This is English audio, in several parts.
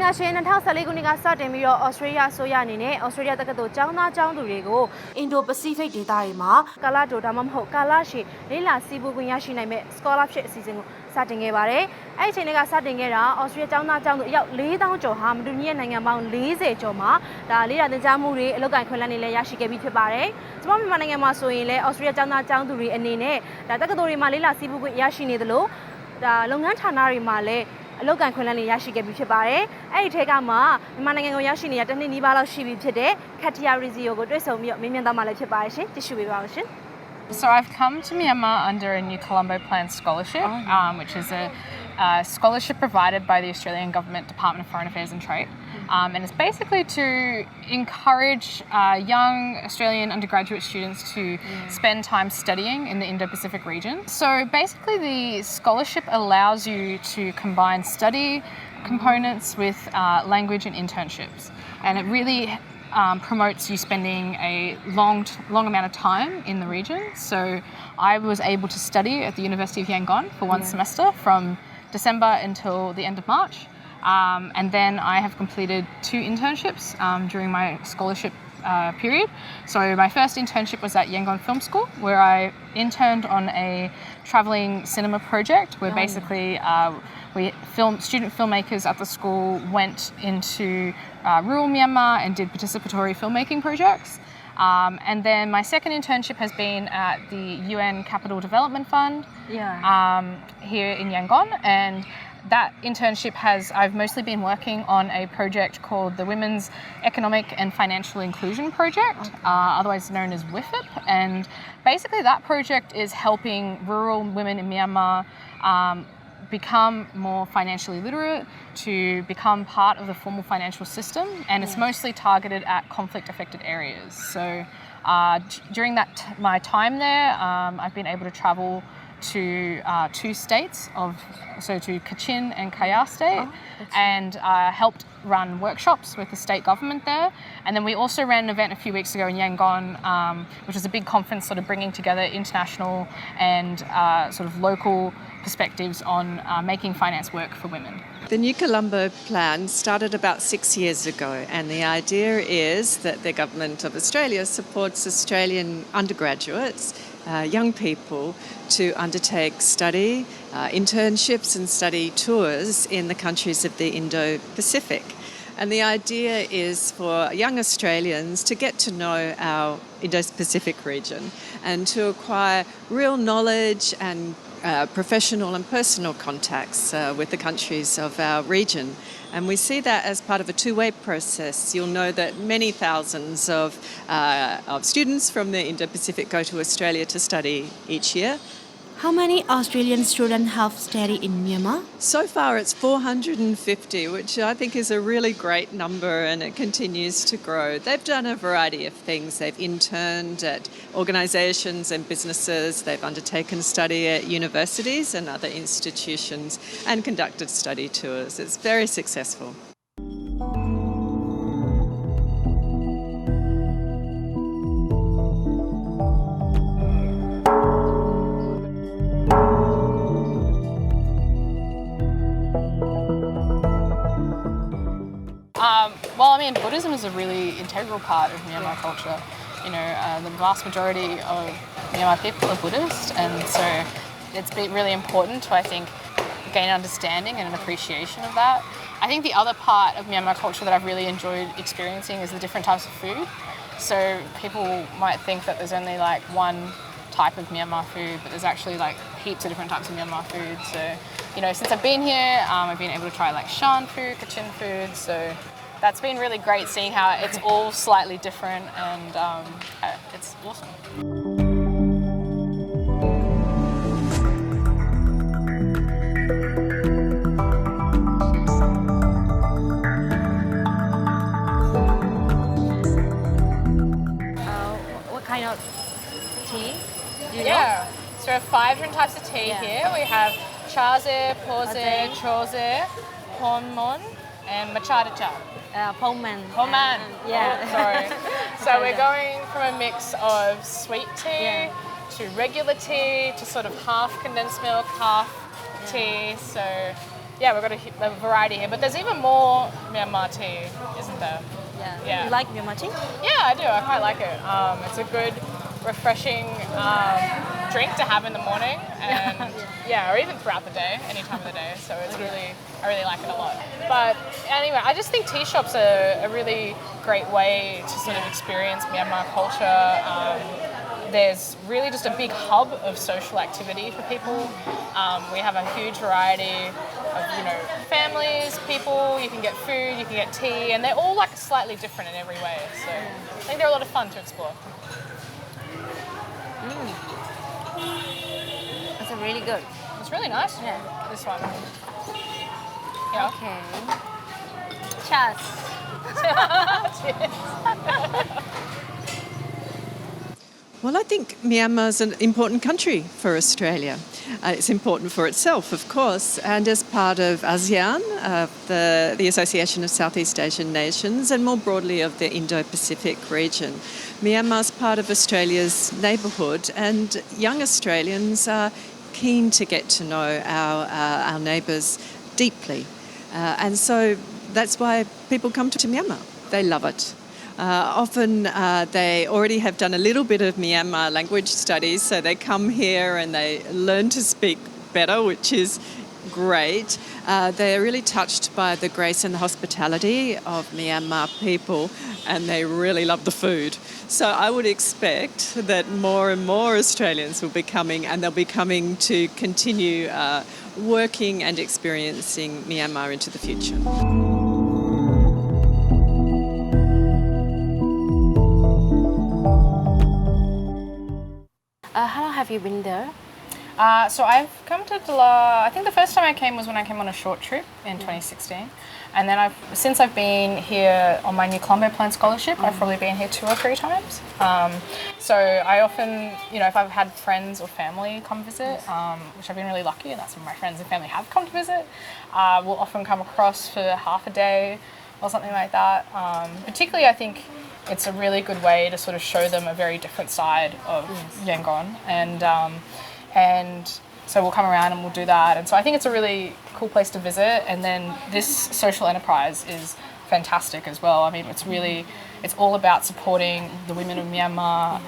င်္ဂလာရှင်2014ခုနှစ်ကစတင်ပြီးတော့ Australia အစိုးရအနေနဲ့ Australia တက္ကသိုလ်ကျောင်းသားကျောင်းသူတွေကို Indo-Pacific ဒေသတွေမှာကာလတိုဒါမှမဟုတ်ကာလရှည်လေ့လာစီးပူးခွင့်ရရှိနိုင်မဲ့ scholarship အစီအစဉ်ကိုစတင်ခဲ့ပါတယ်။အဲ့ဒီအချိန်တွေကစတင်ခဲ့တာ Australia ကျောင်းသားကျောင်းသူအယောက်4000ကျော်ဟာမတူညီတဲ့နိုင်ငံပေါင်း40ကျော်မှာဒါလေ့လာသင်ကြားမှုတွေအလုပ်ကိုင်ခွင့်လန်းတွေလည်းရရှိခဲ့ပြီးဖြစ်ပါတယ်။ကျွန်မမြန်မာနိုင်ငံမှာဆိုရင်လည်း Australia ကျောင်းသားကျောင်းသူတွေအနေနဲ့ဒါတက္ကသိုလ်တွေမှာလေ့လာစီးပူးခွင့်ရရှိနေသလိုဒါလုပ်ငန်းဌာနတွေမှာလည်းအလုပ်ကိုင်ခွင့်လန်းတွေရရှိခဲ့ပြီးဖြစ်ပါတယ်။အဲ့ဒီထဲကမှမြန်မာနိုင်ငံကိုရောက်ရှိနေတဲ့တစ်နှစ်နီးပါးလောက်ရှိပြီဖြစ်တဲ့ Catia Rizio ကိုတွေ့ဆုံပြီးတော့မေးမြန်းသွားမှလည်းဖြစ်ပါတယ်ရှင်။ကြည့်ရှုပေးပါဦးရှင်။ So I've come to Myanmar under a new Colombo Plan scholarship, which is a scholarship provided by the Australian Government Department of Foreign Affairs and Trade. And it's basically to encourage young Australian undergraduate students to spend time studying in the Indo-Pacific region. So basically the scholarship allows you to combine study components with language and internships. And it really promotes you spending a long amount of time in the region. So I was able to study at the University of Yangon for one semester from December until the end of March. And then I have completed 2 internships during my scholarship period. So my first internship was at Yangon Film School, where I interned on a travelling cinema project where basically student filmmakers at the school went into rural Myanmar and did participatory filmmaking projects. And then my second internship has been at the UN Capital Development Fund here in Yangon. And that internship I've mostly been working on a project called the Women's Economic and Financial Inclusion Project, otherwise known as WIFIP. And basically that project is helping rural women in Myanmar become more financially literate, to become part of the formal financial system, and it's mostly targeted at conflict-affected areas. So during my time there, I've been able to travel to 2 states, to Catia and Catia state, and helped run workshops with the state government there. And then we also ran an event a few weeks ago in Yangon, which was a big conference sort of bringing together international and sort of local perspectives on making finance work for women. The new Colombo Plan started about 6 years ago, and the idea is that the Government of Australia supports Australian undergraduates, young people, to undertake study, internships and study tours in the countries of the Indo-Pacific. And the idea is for young Australians to get to know our Indo-Pacific region and to acquire real knowledge and professional and personal contacts with the countries of our region. And we see that as part of a 2-way process. You'll know that many thousands of students from the Indo-Pacific go to Australia to study each year. How many Australian students have studied in Myanmar? So far it's 450, which I think is a really great number, and it continues to grow. They've done a variety of things. They've interned at organisations and businesses. They've undertaken study at universities and other institutions and conducted study tours. It's very successful. Well, I mean, Buddhism is a really integral part of Myanmar culture. You know, the vast majority of Myanmar people are Buddhist, and so it's been really important to, I think, gain understanding and an appreciation of that. I think the other part of Myanmar culture that I've really enjoyed experiencing is the different types of food. So people might think that there's only like one type of Myanmar food, but there's actually like heaps of different types of Myanmar food. So, you know, since I've been here, I've been able to try like Shan food, Kachin food. So that's been really great seeing how it's all slightly different, and it's awesome. What kind of tea? Do you know? So we have 5 different types of tea here. We have chaze, poze, choze, ponmon, and machada cha. Poman. Sorry. So we're going from a mix of sweet tea to regular tea to sort of half condensed milk, half tea. So yeah, we've got a variety here. But there's even more Myanmar tea, isn't there? Yeah. You like Myanmar tea? Yeah, I do. I quite like it. It's a good, refreshing drink to have in the morning, and or even throughout the day, any time of the day. So it's I really like it a lot. But anyway, I just think tea shops are a really great way to sort of experience Myanmar culture. There's really just a big hub of social activity for people. We have a huge variety of, families, people. You can get food, you can get tea, and they're all like slightly different in every way. So I think they're a lot of fun to explore. It's really good. It's really nice. Yeah. This one. Yeah. Okay. Cheers. Cheers. Well, I think Myanmar is an important country for Australia. It's important for itself, of course, and as part of ASEAN, the Association of Southeast Asian Nations, and more broadly of the Indo-Pacific region. Myanmar's part of Australia's neighbourhood, and young Australians are keen to get to know our neighbours deeply. And so that's why people come to Myanmar. They love it. Often they already have done a little bit of Myanmar language studies, so they come here and they learn to speak better, which is great. They're really touched by the grace and the hospitality of Myanmar people, and they really love the food. So I would expect that more and more Australians will be coming, and they'll be coming to continue working and experiencing Myanmar into the future. How long have you been there? So I've come to Dala, I think the first time I came was when I came on a short trip in 2016. And then since I've been here on my new Colombo Plan scholarship, I've probably been here 2 or 3 times. So I often, if I've had friends or family come visit, which I've been really lucky, and that's when my friends and family have come to visit, we'll often come across for half a day or something like that. Particularly, I think it's a really good way to sort of show them a very different side of Yangon, and so we'll come around and we'll do that. And so I think it's a really cool place to visit. And then this social enterprise is fantastic as well. I mean, it's all about supporting the women of Myanmar,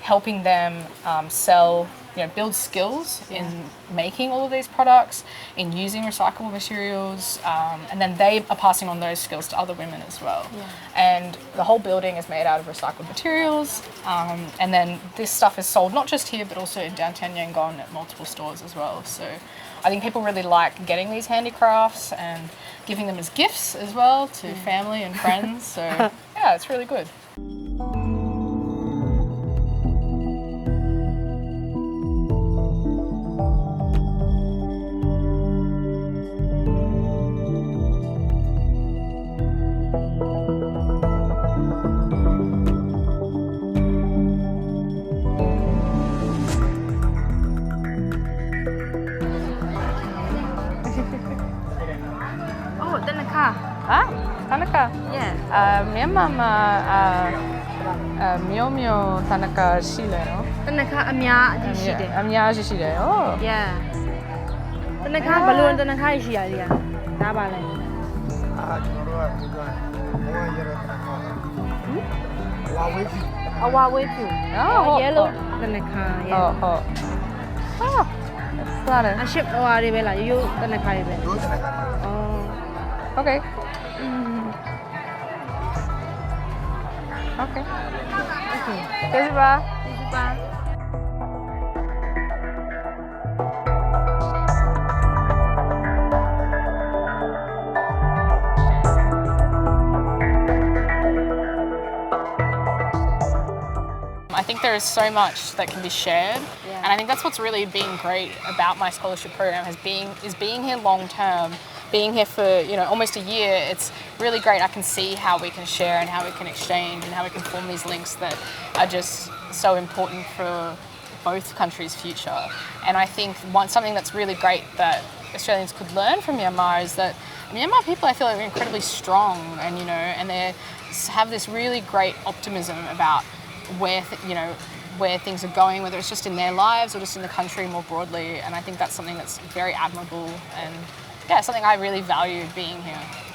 helping them sell, build skills in making all of these products, in using recyclable materials, and then they are passing on those skills to other women as well. Yeah. And the whole building is made out of recycled materials, and then this stuff is sold not just here but also in downtown Yangon at multiple stores as well. So I think people really like getting these handicrafts and giving them as gifts as well to family and friends. So yeah, it's really good. Tanaka. Yeah. Myanmar Myo Tanaka ရှိတယ်နော် တနခါအများအကြီးရှိတယ် အများရှိတယ်။ Oh. Yeah. တနခါဘလို့တနခါရှိရလေ။ဒါပါလဲ။ ကျွန်တော်တို့ကဒီကဘဝရတဲ့ဝါဝေးပြီ အဝါဝေးဖြူ yellow တနခါ ဟုတ်ဟုတ်ဟာစားတယ် အရှစ်ဟိုဟာတွေပဲလားရိုးတနခါတွေပဲ ရိုးတဲ့က အော် Okay. Okay. Okay. ကျေးဇူးပါ ကျေးဇူးပါ I think there is so much that can be shared, and I think that's what's really been great about my scholarship program is being here long term, being here for almost a year. It's really great. I can see how we can share and how we can exchange and how we can form these links that are just so important for both countries' future. And I think something that's really great that Australians could learn from Myanmar is that Myanmar people, I feel like, are incredibly strong, and and they have this really great optimism about where things are going, whether it's just in their lives or just in the country more broadly. And I think that's something that's very admirable, and yeah, something I really valued being here.